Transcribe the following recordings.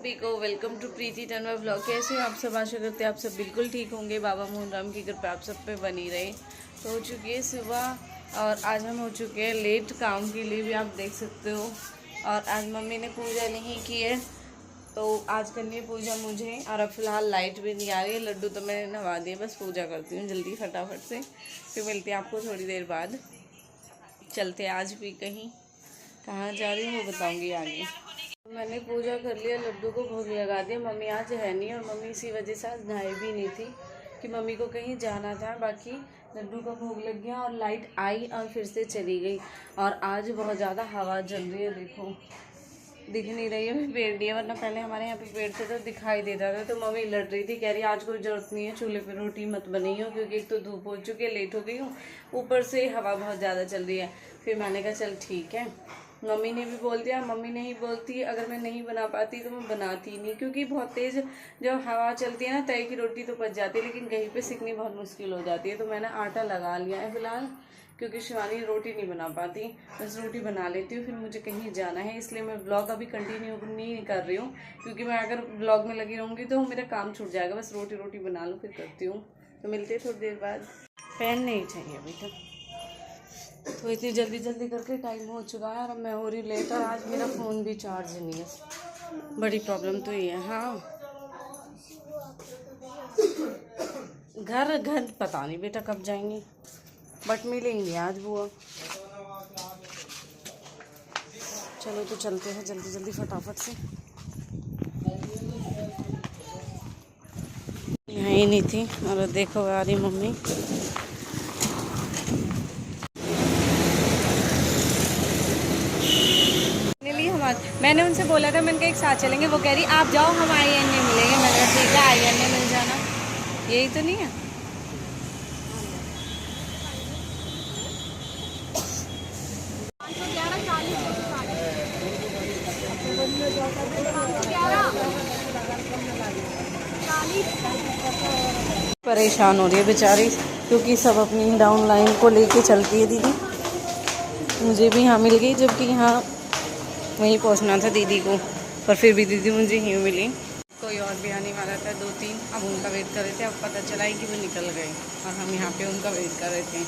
सभी को welcome to प्रीति तनवा ब्लॉग। कैसे हो आप सब? आशा करते हैं आप सब बिल्कुल ठीक होंगे। बाबा मोहन राम की कृपा आप सब पे बनी रहे। तो हो चुकी है सुबह और आज हम हो चुके हैं लेट, काम के लिए भी आप देख सकते हो। और आज मम्मी ने पूजा नहीं की है तो आज करनी है पूजा मुझे। और अब फिलहाल लाइट भी नहीं आ रही है। लड्डू तो मैंने नवा दिए, बस पूजा करती हूँ जल्दी फटाफट से, फिर मिलती हैं आपको थोड़ी देर बाद। चलते आज भी कहीं, कहाँ जा रही हूँ वो बताऊँगी आगे। मैंने पूजा कर लिया, लड्डू को भोग लगा दिया। मम्मी आज है नहीं और मम्मी इसी वजह से आज नहाई भी नहीं थी कि मम्मी को कहीं जाना था। बाकी लड्डू का भोग लग गया और लाइट आई और फिर से चली गई। और आज बहुत ज़्यादा हवा चल रही है, देखो दिख नहीं रही है पेड़ नहीं है, वरना पहले हमारे यहाँ पे पेड़ थे तो दिखाई देता था। तो मम्मी लड़ रही थी, कह रही आज कोई ज़रूरत नहीं है चूल्हे पे रोटी मत बनाइयो क्योंकि एक तो धूप हो चुकी है, लेट हो गई हूँ, ऊपर से हवा बहुत ज़्यादा चल रही है। फिर मैंने कहा चल ठीक है। मम्मी ने भी बोल दिया, मम्मी नहीं बोलती अगर मैं नहीं बना पाती तो मैं बनाती नहीं, क्योंकि बहुत तेज़ जब हवा चलती है ना तय की रोटी तो पच जाती है लेकिन कहीं पे सिकनी बहुत मुश्किल हो जाती है। तो मैंने आटा लगा लिया है फिलहाल, क्योंकि शिवानी रोटी नहीं बना पाती, बस रोटी बना लेती हूँ। फिर मुझे कहीं जाना है इसलिए मैं ब्लॉग अभी कंटिन्यू नहीं कर रही हूँ, क्योंकि मैं अगर ब्लॉग में लगी रहूँगी तो मेरा काम छूट जाएगा। बस रोटी बना लूँ फिर करती हूँ। तो मिलते हैं थोड़ी देर बाद। पेन नहीं चाहिए अभी तक, तो इतनी जल्दी करके टाइम हो चुका है और मैं हो रही लेट। और आज मेरा फ़ोन भी चार्ज नहीं है, बड़ी प्रॉब्लम तो ये है। हाँ घर पता नहीं बेटा कब जाएंगे, बट मिलेंगे आज बुआ। चलो तो चलते हैं जल्दी फटाफट से। यहाँ ही नहीं थी और देखो आ रही मम्मी। मैंने उनसे बोला था, मैंने कहा एक साथ चलेंगे, वो कह रही आप जाओ हम IN में मिलेंगे। मैंने कहा ठीक है IN में मिल जाना, यही तो नहीं है। परेशान हो रही है बेचारी, क्योंकि सब अपनी डाउन लाइन को लेके चलती है दीदी। मुझे भी यहाँ मिल गई, जबकि यहाँ वहीं पहुँचना था दीदी को, पर फिर भी दीदी मुझे ही मिली। कोई और भी आने वाला था 2-3, अब उनका वेट कर रहे थे। अब पता चला है कि वो निकल गए और हम यहाँ पे उनका वेट कर रहे थे।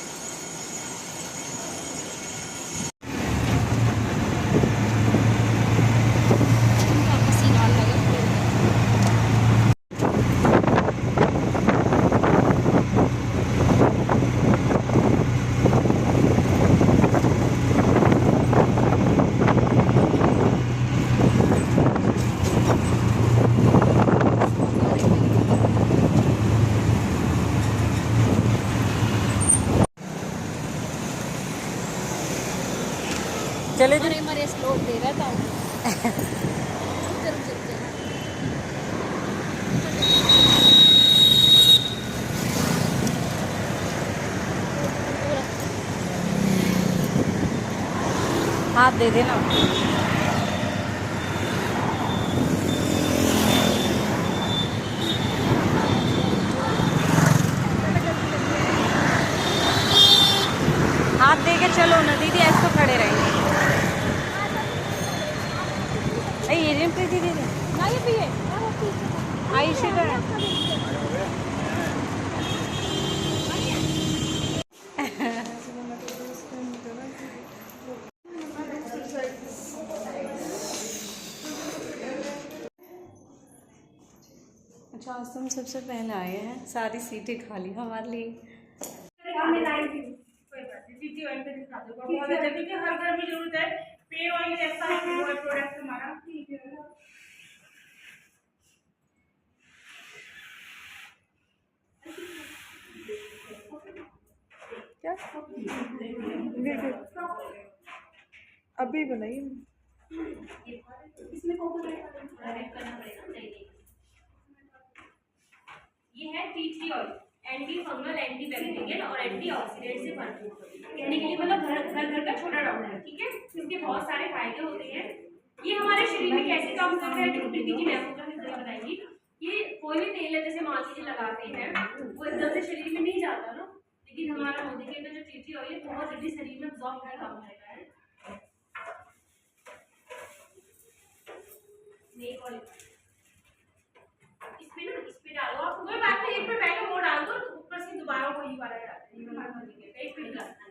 चले मरे स्लोप दे रहा था। हाथ दे देना। हाथ दे के चलो ना दीदी, ऐसे तो खड़े रहेंगे। ये प्रीति दीदी आयुषी का है। अच्छा आज तुम सबसे पहले आए हैं, सारी सीटें खाली हमारे लिए। हर घर में जरूरत है पे ऑयल जैसा प्रोडक्ट हमारा। क्या अभी बनाइए इसमें ये है tea tree oil, anti fungal, anti bacterial और एंटी ऑक्सीडेंट से भरपूर। कहने के लिए मतलब घर का छोटा डॉक्टर है, ठीक है। इसके बहुत सारे फायदे होते हैं। ये हमारे शरीर में कैसे काम करता है प्रीति जी मैं आपको बताएंगी। ये कोई भी तेल है जैसे मान लीजिए लगाते हैं वो एकदम से शरीर में नहीं जाता ना, लेकिन हमारा मोदी के जो टी ट्री ऑयल बहुत जल्दी शरीर में अब्सॉर्ब करके काम करता है। दोबारा जाते हैं। ये हमारा मोदी केयर का एक पेन लगता है,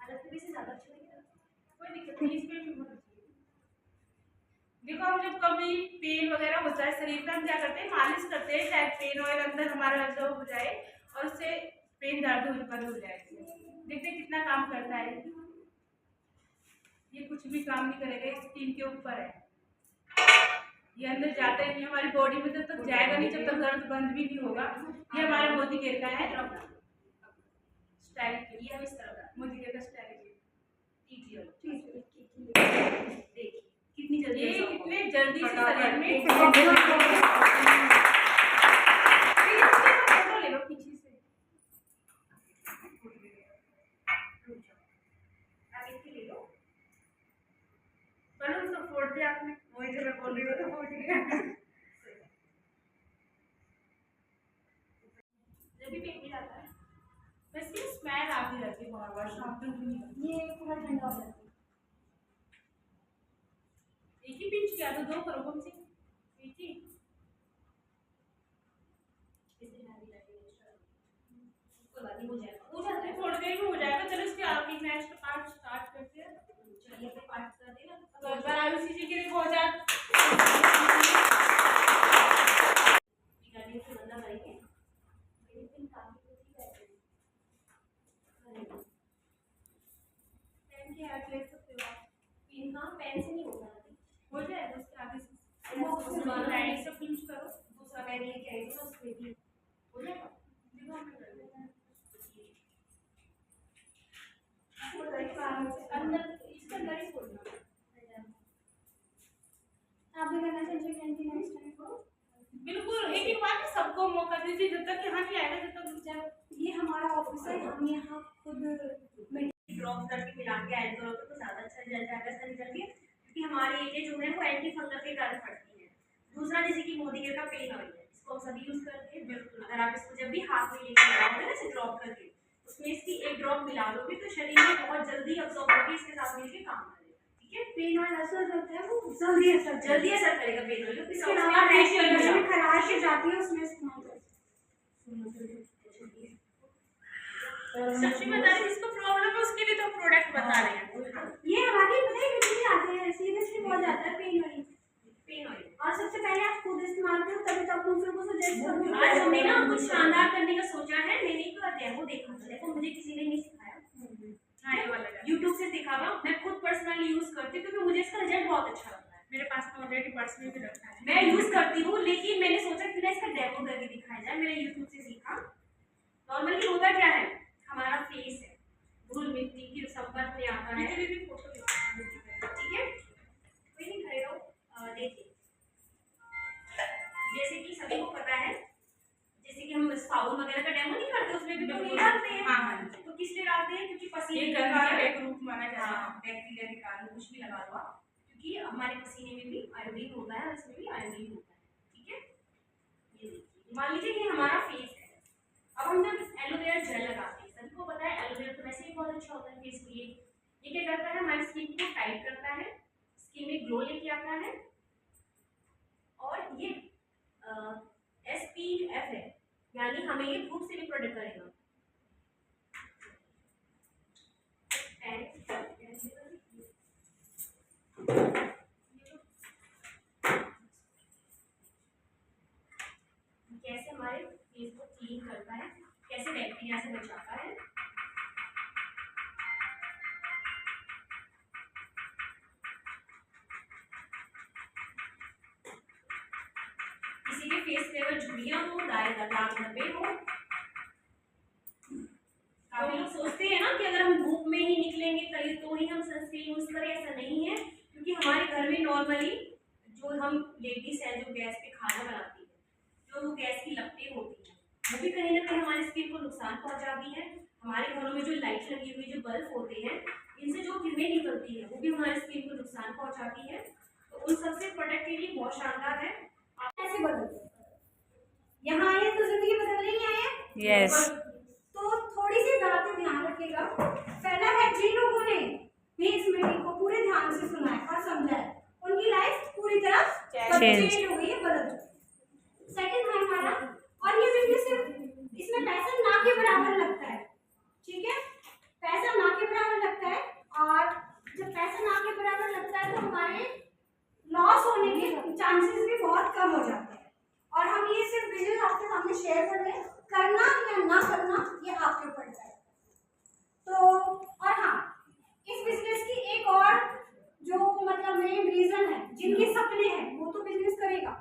अलग से ज़्यादा अच्छा लगेगा, कोई दिक्कत नहीं, इस पे भी बहुत अच्छी है। देखो हम जब कभी पेन वगैरह होता है शरीर पे, हम क्या करते हैं, मालिश करते हैं, चाहे पेन ऑयल अंदर हमारा अब्जॉर्ब हो जाए और उससे पेन दर्द बंद हो जाए। देखते कितना काम करता है। ये कुछ भी काम नहीं करेगा, स्किन के ऊपर है, ये अंदर जाता ही नहीं, हमारी बॉडी में जब तक जाएगा नहीं, जब तक दर्द बंद भी नहीं होगा। ये हमारा मोदी केयर का है स्टाइल, ये हम इस तरह का मोदी केयर का स्टाइल देखिए कितनी जल्दी, ये कितने जल्दी से शरीर में फोटो ले लो पीछे से, आगे से ले लो, बलून सब फोड़ दिया आपने, वही जो मैं बोल रही हूँ तो फोड़ दिया। जब भी पेट में जाता है वैसे स्मेल आती रहती है बार-बार, शाम को ये पूरा ठंडा हो जाता है। एक ही पिंच किया तो दो करो कम से एक ही, इससे हैवी लगेगा कोई बात नहीं, हो जाता है, थोड़ी देर में हो जाएगा। चलो इसके आगे नेक्स्ट पार्ट स्टार्ट करते हैं। चलिए अपने पार्ट करते हैं ना, तो एक बार आयुषी जी के लिए हो जाए से बंदा करेंगे, लेकिन काफी कुछ ही करेंगे। पेन की हेल्प ले सकते हो आप, पेन हाँ पेन से नहीं होगा, हो जाएगा उसके आगे से राइट से पिंच करो, दूसरा पेन लेके आई तो उसमें भी हो जाएगा। देखो हमने कर लिया अंदर, इसके अंदर ही खोलना, आप भी करना चाहिए बिल्कुल। एक ही बात है, सबको मौका दीजिए, जब तक यहाँ नहीं आएगा, जब तक ये हमारा ऑफिस है, हम यहाँ खुद ड्रॉप करके मिला के ऐड करो तो ज़्यादा अच्छा रिजल्ट आएगा इसका निकल के, क्योंकि हमारी ये जो है वो एंटी फंगल के कारण फटती है। दूसरा जैसे कि मोदी केयर का पेन ऑयल है, इसको हम सभी यूज करते हैं। बिल्कुल, अगर आप इसको जब भी हाथ में लेके लगाओगे ना इसे ड्रॉप करके, उसमें इसकी एक ड्रॉप मिला लोगे तो शरीर में बहुत जल्दी अब्सॉर्ब होकर इसके साथ मिलकर काम करेगा। ठीक है, पेन ऑयल असर करता है, वो जल्दी असर करेगा पेन ऑयल। इसके अलावा में खराश हो जाती है, उसमें इस्तेमाल करते हैं। सबसे बता रहे जिसको प्रॉब्लम है उसके लिए तो प्रोडक्ट बता रहे हैं। ये हमारी पता है कितनी आते हैं, सीरियसली बहुत जाता है पेन ऑयल। और सबसे पहले आप खुद इस्तेमाल करो, तभी तो आप दूसरों को सजेस्ट करो। आज हमने ना कुछ शानदार करने का सोचा है, मैंने एक डेमो देखा था, देखो मुझे किसी ने नहीं सिखाया, यूट्यूब से देखा हुआ, मैं खुद पर्सनली यूज करती हूँ क्योंकि मुझे इसका रिजल्ट बहुत अच्छा लगता है। मेरे पास तो ऑलरेडी पर्सनली भी रखा है, मैं यूज करती हूँ, लेकिन मैंने सोचा कि इसका डेमो करके दिखाया जाए। मैंने यूट्यूब से सीखा। नॉर्मली होता क्या है, हमारा फेस है, धूल मिट्टी की संपर्क में आता है, ठीक है, कोई नहीं खड़े रहो। देखिए जैसे कि सभी को पता है, जैसे कि हम साबुन वगैरह का डेमो नहीं करते, उसमें भी तो नहीं डालते हैं। हाँ, तो किस लिए डालते हैं, क्योंकि पसीने के कारण एक रूप माना जाता है, बैक्टीरिया के कारण, कुछ भी लगा लो आप, क्योंकि हमारे पसीने में भी आयोडीन होता है और इसमें भी आयोडीन होता है। ठीक है, ये देखिए मान लीजिए कि हमारा फेस है, अब हम जब एलोवेरा जेल लगाते हैं, सभी को पता है एलोवेरा तो वैसे ही बहुत अच्छा होता है फेस के लिए। ये क्या करता है, हमारी स्किन को टाइट करता है, स्किन में ग्लो लेके आता है, और ये SPF है, यानी हमें ये धूप से भी प्रोटेक्ट करेगा। कैसे हमारे फेस को क्लीन करता है, कैसे बैक्टीरिया से बचाता है। किसी के फेस पे अगर झुर्रियां हो, दाग धब्बे हो, काफी लोग सोचते हैं ना कि अगर हम धूप में ही निकलेंगे कहीं तो ही हम सनस्क्रीन यूज करें, ऐसा नहीं है, क्योंकि हमारे घर में नॉर्मली जो हम लेडीज है जो गैस पे खाना बनाती है, जो गैस की लपटें होती है, वो भी कहीं ना कहीं हमारी स्किन को नुकसान पहुंचाती है। हमारे घरों में जो लाइट लगी हुई जो बल्ब होते हैं, इनसे जो किरणें निकलती है वो भी हमारी स्किन को नुकसान पहुंचाती है। तो उन सबसे प्रोटेक्ट के लिए बहुत शानदार है। आप कैसे बदलते यहाँ आए तो जिंदगी बदलने ही आए हैं। यस, तो थोड़ी सी बातें ध्यान रखिएगा। पहला है, जिन लोगों ने भी इस मीटिंग को पूरे ध्यान से सुना है और समझा है, उनकी लाइफ पूरी तरह चेंज हो गई है, बदल चुकी है। सेकंड है हमारा, और ये वीडियो सिर्फ इसमें शेयर कर रहे हैं, करना या ना करना ये आपके ऊपर है। तो और हाँ, इस बिजनेस की एक और जो मतलब मेन रीजन है, जिनके सपने हैं वो तो बिजनेस करेगा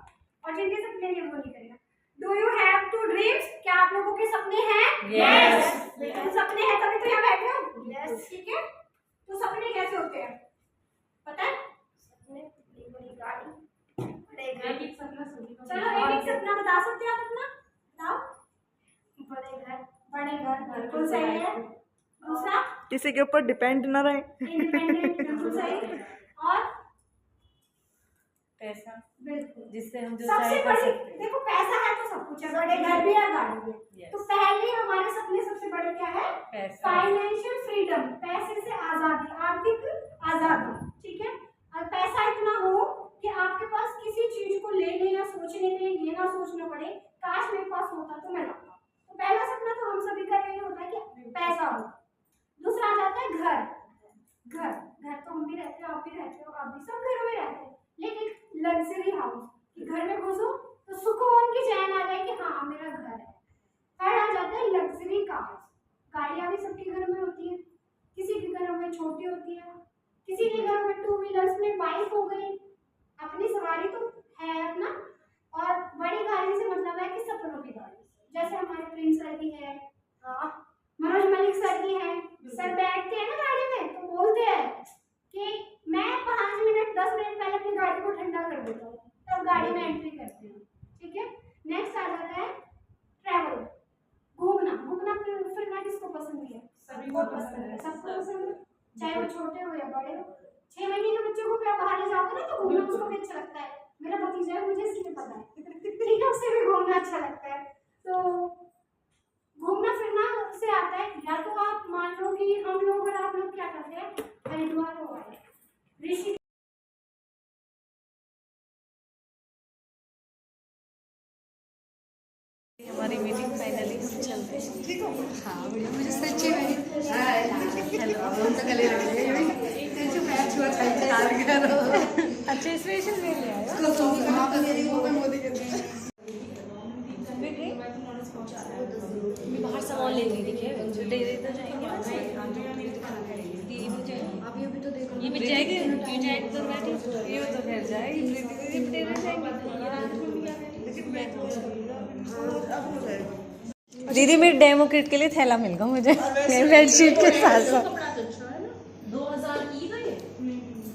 और जिनके सपने नहीं वो नहीं करेगा। Do you have to dreams? क्या आप लोगों के सपने हैं? Yes. सपने हैं तभी तो यहाँ बैठे हो। यस, ठीक है। तो सपने कैसे होते हैं पता है? सपने बड़ी गाड़ी, बड़े घर। एक सपना सुनिए। चलो एक सपना बता सकते हैं आप अपना? बताओ। बड़े घर, बड़े घर बिल्कुल सही है। दूसरा, किसी के ऊपर डिपेंड ना रहे। इंडिपेंडेंट बिल्कुल सही। और पैसा, बिल्कुल, जिससे हम जो सबसे चाहे कर बड़ी, सकते हैं। देखो पैसा है तो सब कुछ है, बड़े घर भी है, गाड़ी भी है। Yes. तो पहले हमारे सपने सबसे बड़े क्या है? पैसा। फाइनेंशियल फ्रीडम, पैसे से आजादी, आर्थिक आजादी, ठीक है। और पैसा इतना हो कि आपके पास किसी चीज को लेने या सोचने के लिए ये ना सोचना पड़े काश मेरे पास होता तो मैं लाता। तो पहला सपना तो हम सभी का यही होता है कि पैसा हो। दूसरा आ जाता है घर। घर, घर तो हम भी रहते हो, आप भी रहते हो, आप भी, सब घरों में रहते हैं, लेकिन लग्जरी हाउस, कि घर में घुसो तो सुकून की चैन आ जाए कि हाँ मेरा घर है। थर्ड आ जाता है लग्जरी कार्स। गाड़ियां भी सबके घर में होती है, किसी के घरों में छोटी होती है, किसी के घरों में टू व्हीलर्स में बाइक हो गई, अपनी सवारी तो है अपना। और बड़ी गाड़ी से मतलब है कि सपनों की गाड़ी, जैसे हमारे प्रिंस सर की है, मनोज मलिक सर की है। सर बैठते हैं ना गाड़ी में तो बोलते हैं कि मैं 5 मिनट 10 मिनट पहले अपनी गाड़ी को ठंडा कर देता हूँ, तब गाड़ी में एंट्री करते हैं, ठीक है। नेक्स्ट आ जाता है ट्रैवल, घूमना। घूमना फिरना किसको पसंद है? सभी को पसंद है, सबको पसंद है, चाहे वो छोटे हो या बड़े हो। 6 महीने के बच्चों को भी आप बाहर ले जाओगे ना तो घूमना उसको भी अच्छा लगता है। मेरा भतीजा है, मुझे इसलिए पता है, ठीक है, उससे भी घूमना अच्छा लगता है। तो घूमना फिरना से आता है। या तो आप मान लो कि हम लोग और आप लोग क्या करते हैं, हरिद्वार हो गए, ऋषि, हमारी मीटिंग फाइनली हम चलते हैं। हाँ बढ़िया, मुझे सच्ची में हम तो गले लग गए अच्छे स्पेशल में ले आए इसको तो वहाँ पे मेरी वो मोदी के मैं बाहर सामान ले रही थी। डेरे तो जाएंगे ना। अभी अभी तो देखो ये भी जाएगी, ये जाएगी तो बैठी, ये तो खैर जाएगी, ये डेरे जाएंगे। दीदी मेरे डेमो किट के लिए थैला मिल गया मुझे बेडशीट के साथ साथ। 2000 की तो ये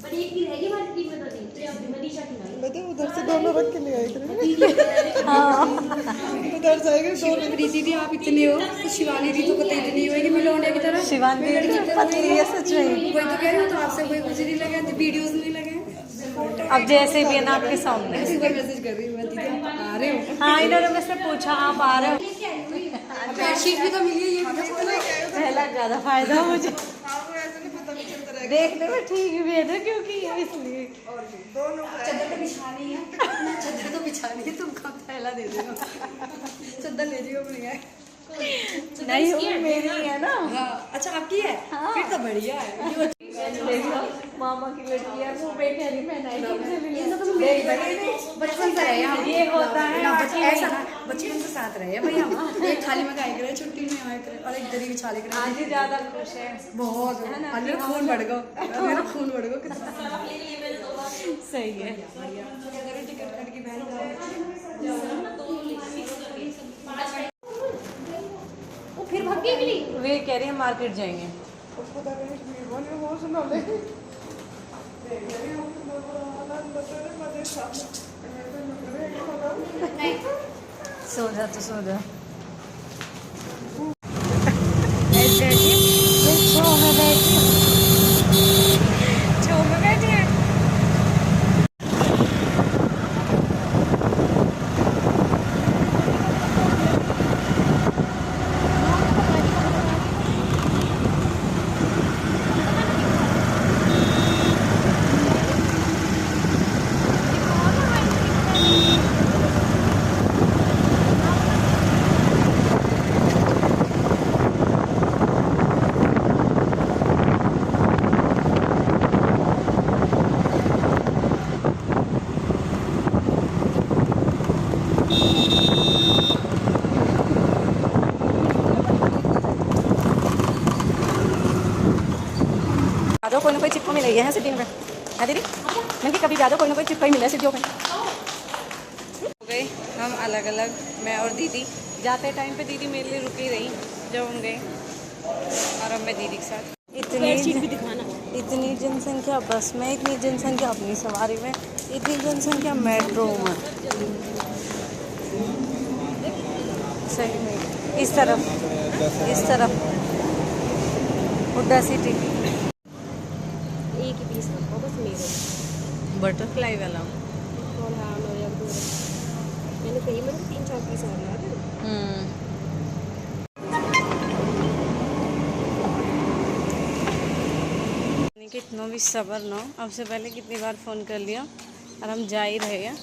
पर एक की रहेगी हमारी टीम में तो नहीं, तो ये अपनी मनीषा की नहीं। बेटे उधर से दोनों रख के ले आए थे। हाँ उधर जाएंगे दोनों। प्रीति दी आप इतनी हो तो शिवानी दी तो पता इतनी होगी मिलोने की तरह। शिवानी दीदी पतली है सच में। कोई तो कह रहे हो तो आपसे कोई मुझे नहीं लगा, वीडियोस नहीं लगे। अब जैसे भी है ना आपके सामने। सुबह मैसेज कर रही हूँ मैं, दीदी आप आ रहे हो? हाँ इन्होंने मुझसे पूछा आप आ रहे हो। बेडशीट भी तो मिली है, ये भी तो पहला ज्यादा फायदा मुझे देखने में ठीक भी है ना, क्योंकि इसलिए चादर तो बिछानी है, चादर तो बिछानी है, तुम कब पहला दे दे चादर ले जाओ अपनी। नहीं वो मेरी है ना। हाँ अच्छा आपकी है, फिर तो बढ़िया है। देखो मामा की लड़की है वो बेटे नहीं पहनाई बचपन से रहे हम, ये होता है ना ऐसा बचपन से साथ रहे भाई हम। एक थाली में खाए करे, छुट्टी में आए करे, और एक दरी बिछा ले करे। आज ही ज्यादा खुश है बहुत मेरा खून बढ़ गया, मेरा खून बढ़ गया कितना। सही है। टिकट कट के बहन वो फिर भाग गई। वे कह रही है मार्केट जाएंगे। सो जा तो सो जा। कोई चिपको मिल है सिटी में है दीदी। मैंने कभी ज़्यादा कोई ना कोई चिपको ही मिला सिटियों में। हो गए हम अलग अलग, मैं और दीदी। जाते टाइम पे दीदी मेरे लिए रुकी रही जब हम गए, और अब मैं दीदी के साथ। इतनी जनसंख्या बस में, इतनी जनसंख्या अपनी सवारी में, इतनी जनसंख्या मेट्रो में। सही में इस तरफ हुड्डा सिटी। एक ही पीस रखो बस मेरे। बटरफ्लाई वाला। और हाँ मेरे अब मैंने कही मतलब 3-4 पीस और ला दे। कितना भी सब्र ना, अब से पहले कितनी बार फ़ोन कर लिया और हम जा ही रहे हैं।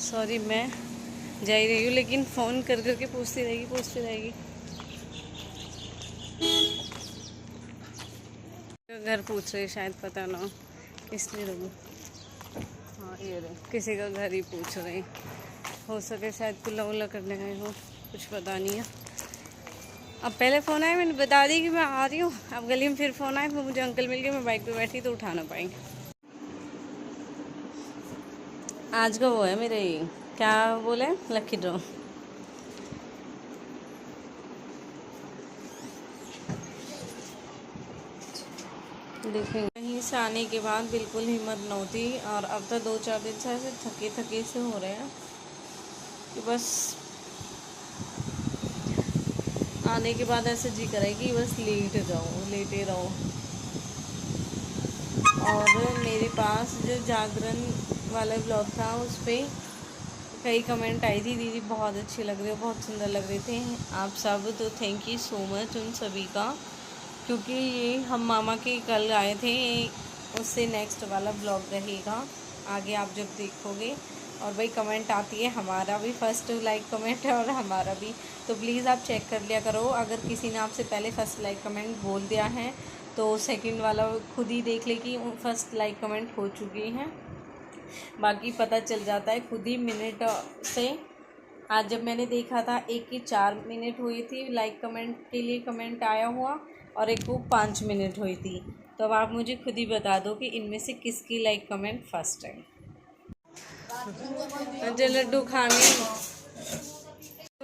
सॉरी, मैं जा ही रही हूँ, लेकिन फ़ोन कर करके पूछती रहेगी। घर पूछ रहे शायद, पता ना इसलिए रुकूँ। हाँ ये रहे, किसी का घर ही पूछ रहे, हो सके शायद कुल्ला उल्ला करने गए हो, कुछ पता नहीं है। अब पहले फ़ोन आया, मैंने बता दी कि मैं आ रही हूँ। अब गली में फिर फ़ोन आया, फिर मुझे अंकल मिल गए, मैं बाइक पे बैठी तो उठा ना पाएंगे। आज का वो है मेरे, क्या बोले, लकी ड्रॉ। देखेंगे। कहीं से आने के बाद बिल्कुल हिम्मत न होती, और अब तो 2-4 दिन से ऐसे थके से हो रहे हैं कि बस आने के बाद ऐसे जी करे कि बस लेटे रहो। और मेरे पास जो जागरण वाला ब्लॉग था उस पर कई कमेंट आई थी, दीदी बहुत अच्छे लग रहे हो, बहुत सुंदर लग रहे थे आप सब, तो थैंक यू सो मच उन सभी का। क्योंकि ये हम मामा के कल आए थे, उससे नेक्स्ट वाला ब्लॉग रहेगा आगे आप जब देखोगे। और भाई कमेंट आती है, हमारा भी फर्स्ट लाइक कमेंट है और हमारा भी, तो प्लीज़ आप चेक कर लिया करो। अगर किसी ने आपसे पहले फर्स्ट लाइक कमेंट बोल दिया है तो सेकंड वाला खुद ही देख ले कि फर्स्ट लाइक कमेंट हो चुकी हैं। बाकी पता चल जाता है खुद ही मिनट से। आज जब मैंने देखा था, एक की 4 मिनट हुई थी लाइक कमेंट के लिए कमेंट आया हुआ, और एक को 5 मिनट हुई थी। तो अब आप मुझे खुद ही बता दो कि इनमें से किसकी लाइक कमेंट फर्स्ट है। जो लड्डू खाने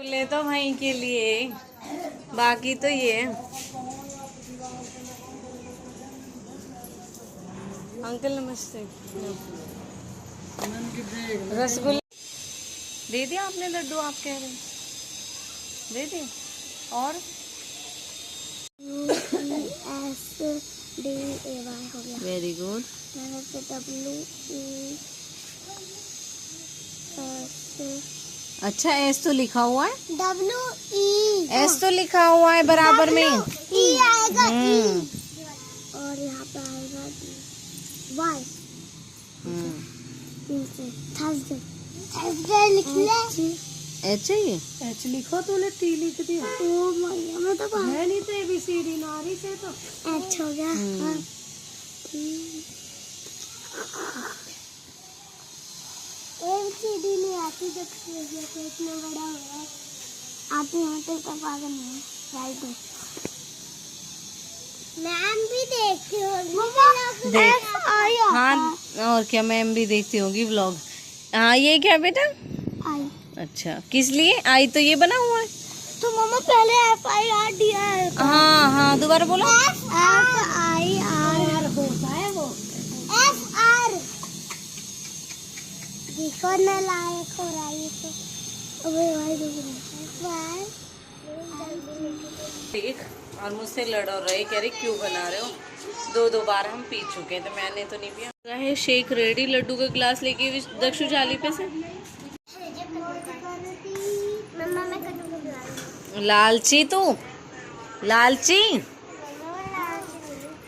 ले तो भाई के लिए, बाकी तो ये अंकल नमस्ते। रसगुल्ला दे दिया आपने, लड्डू आप कह रहे हैं दे दिए। और SDAY हो गया। Very good. अच्छा, एस तो लिखा हुआ है, WE एस तो लिखा हुआ है बराबर में। E आएगा E, और यहाँ पे आएगा Y। थर्सडे लिख ले। एच है ये, एच लिखो, तूने टी लिख दिया। ओ मैया, मैं तो है नहीं तो ABCD नारी से तो H हो गया। हाँ। ABCD नहीं आती जब से इतना बड़ा हो रहा है, आती है तो पागल नहीं राइट है। मैम भी देखती होगी, देख। आया हाँ, और क्या, मैम भी देखती होगी व्लॉग। हाँ, ये क्या बेटा? आई। अच्छा, किस लिए आई? तो ये बना हुआ है तो मम्मा पहले FIR दिया है। हाँ हाँ, दोबारा बोलो। FIR होता है वो। FR देखो न लायक हो रहा है ये तो। अबे भाई ठीक, और मुझसे लड़ रहे, कह रहे क्यों बना रहे हो, 2 बार हम पी चुके हैं, तो मैंने तो नहीं पिया है। शेक रेडी, लड्डू का ग्लास लेके दक्षु चाली पे से। मम्मा मैं कद्दू को बुला रही हूँ। लालची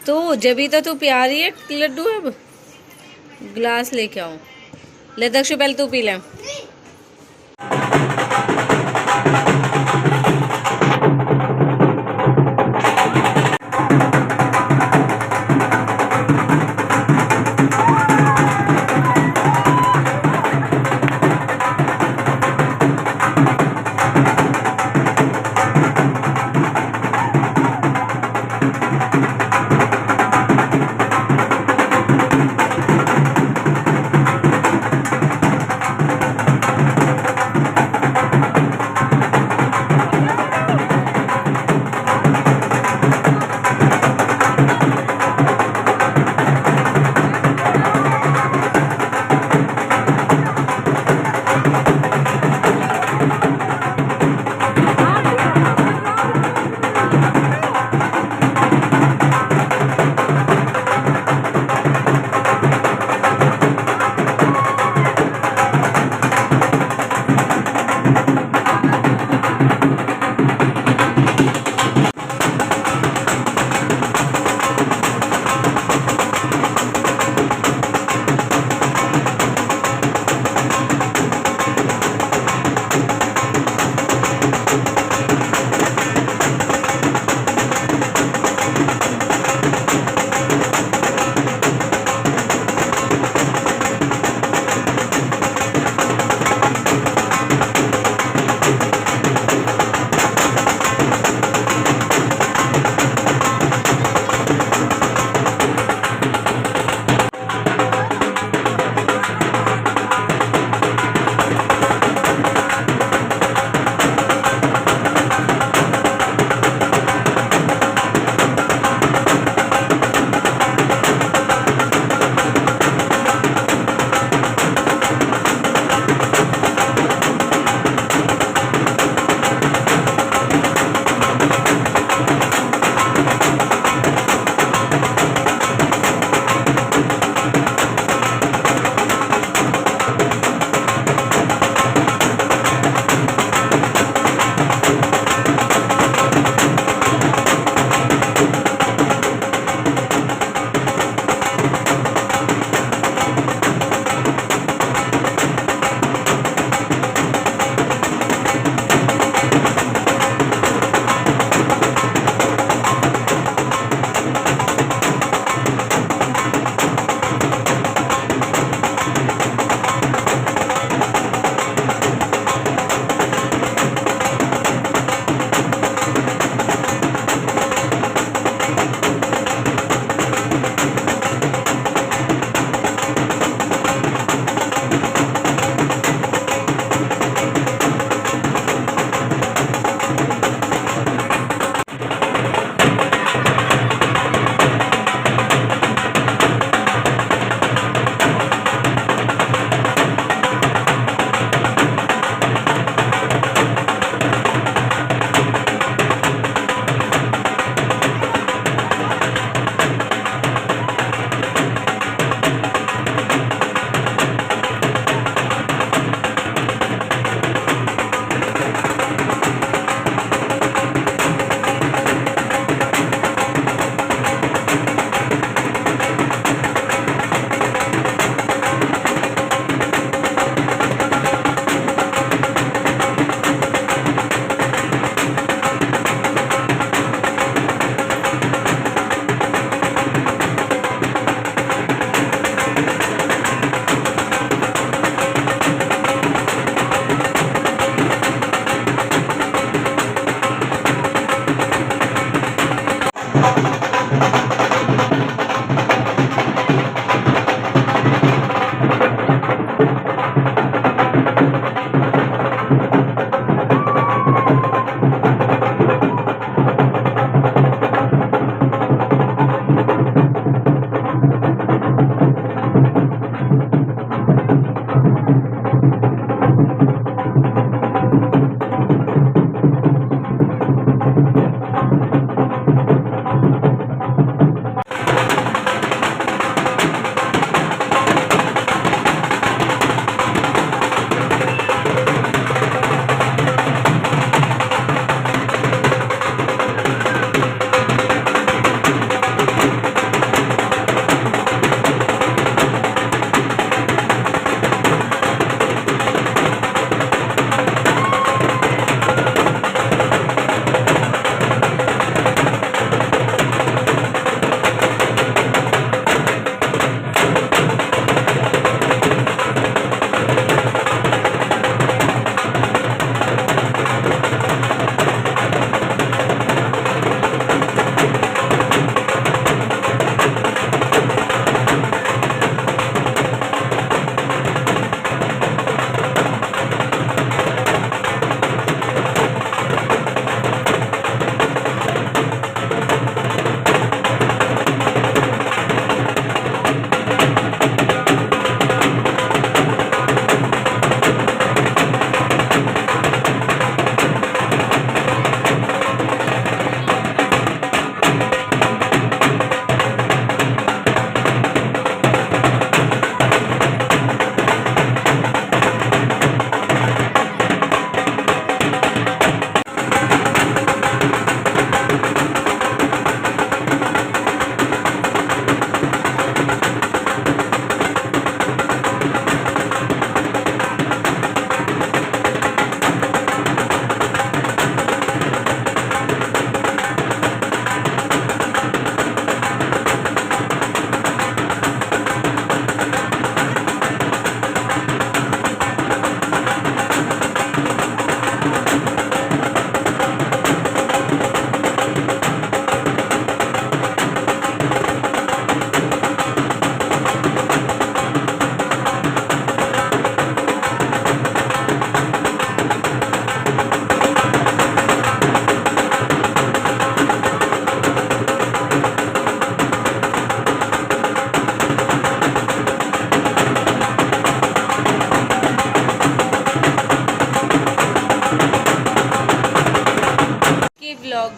तू जभी तो तू प्यारी है लड्डू। अब ग्लास लेके आओ, ले दक्षु पहले तू पी ले।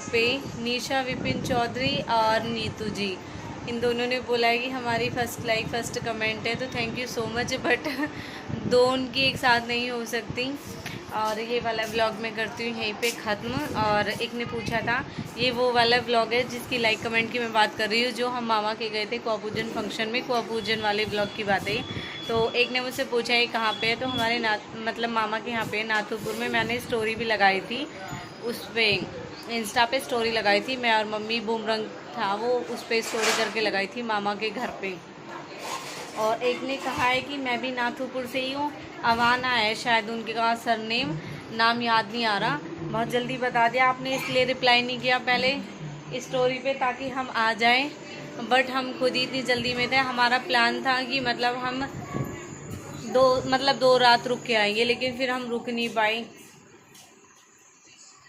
पे निशा विपिन चौधरी और नीतू जी, इन दोनों ने बोला है कि हमारी फर्स्ट लाइक फर्स्ट कमेंट है, तो thank you so much. But दो उनकी एक साथ नहीं हो सकती। और ये वाला व्लॉग मैं करती हूँ यहीं पे ख़त्म। और एक ने पूछा था, ये वो वाला व्लॉग है जिसकी लाइक कमेंट की मैं बात कर रही हूँ, जो हम मामा के गए थे कुआ पूजन फंक्शन में, कुआ पूजन वाले व्लॉग की बात है। तो एक ने मुझसे पूछा ये कहाँ पे है, तो हमारे मतलब मामा के यहाँ पे नाथुपुर में। मैंने स्टोरी भी लगाई थी उस पर, इंस्टा पे स्टोरी लगाई थी, मैं और मम्मी, बूमरंग था वो, उस पर स्टोरी करके लगाई थी मामा के घर पे। और एक ने कहा है कि मैं भी नाथुपुर से ही हूँ, अवाना है शायद उनके का सरनेम, नाम याद नहीं आ रहा। बहुत जल्दी बता दिया आपने, इसलिए रिप्लाई नहीं किया पहले स्टोरी पे ताकि हम आ जाएं, बट हम खुद ही इतनी जल्दी में थे। हमारा प्लान था कि मतलब हम दो रात रुक के आएंगे, लेकिन फिर हम रुक नहीं पाए,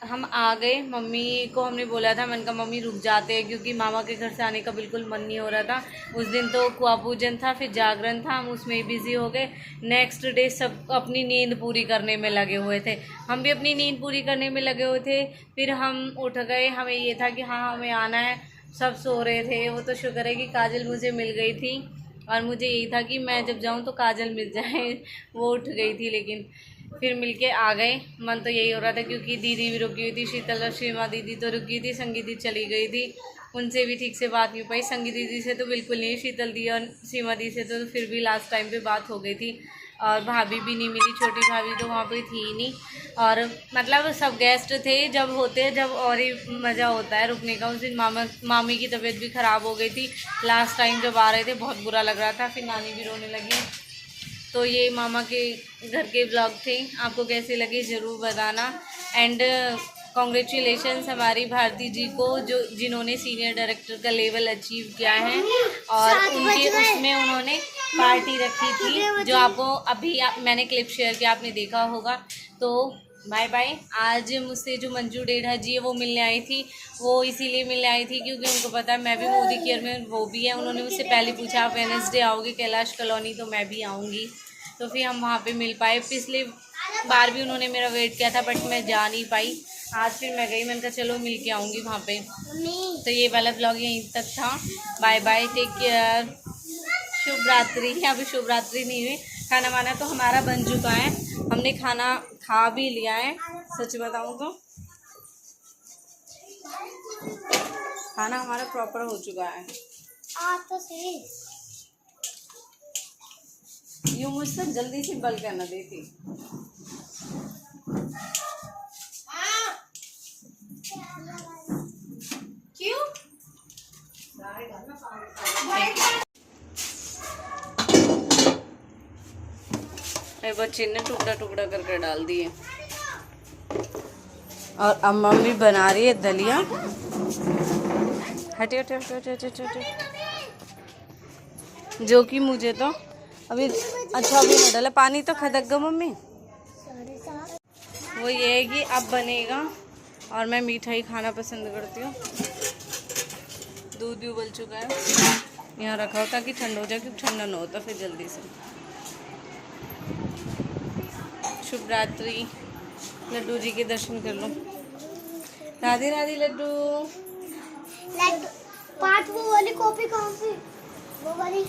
हम आ गए। मम्मी को हमने बोला था, मैंने कहा मम्मी रुक जाते हैं, क्योंकि मामा के घर से आने का बिल्कुल मन नहीं हो रहा था। उस दिन तो कुआ पूजन था, फिर जागरण था, हम उसमें ही बिज़ी हो गए। नेक्स्ट डे सब अपनी नींद पूरी करने में लगे हुए थे, हम भी अपनी नींद पूरी करने में लगे हुए थे। फिर हम उठ गए, हमें ये था कि हाँ हमें आना है, सब सो रहे थे। वो तो शुक्र है कि काजल मुझे मिल गई थी, और मुझे यही था कि मैं जब जाऊँ तो काजल मिल जाए। वो उठ गई थी, लेकिन फिर मिलके आ गए। मन तो यही हो रहा था, क्योंकि दीदी भी रुकी हुई थी, शीतल और सीमा दीदी तो रुकी थी, संगी दी चली गई थी, उनसे भी ठीक से बात नहीं हो पाई। संगी दीदी से तो बिल्कुल नहीं, शीतल दी और सीमा दी से तो फिर भी लास्ट टाइम पे बात हो गई थी। और भाभी भी नहीं मिली, छोटी भाभी तो वहाँ पे थी ही नहीं। और मतलब सब गेस्ट थे, जब होते जब और ही मज़ा होता है रुकने का। उस दिन मामी की तबीयत भी ख़राब हो गई थी लास्ट टाइम जब आ रहे थे, बहुत बुरा लग रहा था, फिर नानी भी रोने लगी। तो ये मामा के घर के ब्लॉग थे, आपको कैसे लगे ज़रूर बताना। एंड कॉन्ग्रेचुलेशंस हमारी भारती जी को, जिन्होंने सीनियर डायरेक्टर का लेवल अचीव किया है। और उनके उसमें उन्होंने पार्टी रखी थी, जो आपको अभी मैंने क्लिप शेयर किया, आपने देखा होगा। तो बाय बाय। आज मुझसे जो मंजू डेढ़ा जी है वो मिलने आई थी, वो इसीलिए मिलने आई थी क्योंकि उनको पता है मैं भी मोदी केयर में, वो भी है। उन्होंने मुझसे पहले पूछा आप वेडनेसडे आओगे कैलाश कॉलोनी, तो मैं भी आऊँगी। तो फिर हम वहाँ पे मिल पाए। पिछले बार भी उन्होंने मेरा वेट किया था, बट मैं जा नहीं पाई। आज फिर मैं गई, मैंने कहा चलो मिल के आऊँगी वहाँ पे। तो ये वाला ब्लॉग यहीं तक था। बाय बाय, टेक केयर, शुभ रात्रि। अभी शुभ रात्रि नहीं हुई, खाना वाना तो हमारा बन चुका है, हमने खाना खा भी लिया है। सच बताऊँ तो खाना हमारा प्रॉपर हो चुका है। तो सही। यूँ मुझसे जल्दी से बल करना देती। क्यों? मेरे बच्चे ने टुकड़ा टुकड़ा करके डाल दिए। और अब मम्मी बना रही है दलिया। हटे हटे हटे हटे हटे हटे, जो कि मुझे तो अभी अच्छा भी नहीं डाला, पानी तो खदक गया मम्मी। वो ये है कि अब बनेगा, और मैं मिठाई खाना पसंद करती हूँ। दूध भी उबल चुका है, यहाँ रखा हो ताकि ठंडा हो जाए, क्योंकि ठंडा ना होता फिर जल्दी से। शुभ रात्रि। लड्डू जी के दर्शन कर लो। राधे राधे लड्डू। पार्ट वो वाली कॉपी कहाँ पे? वो वाली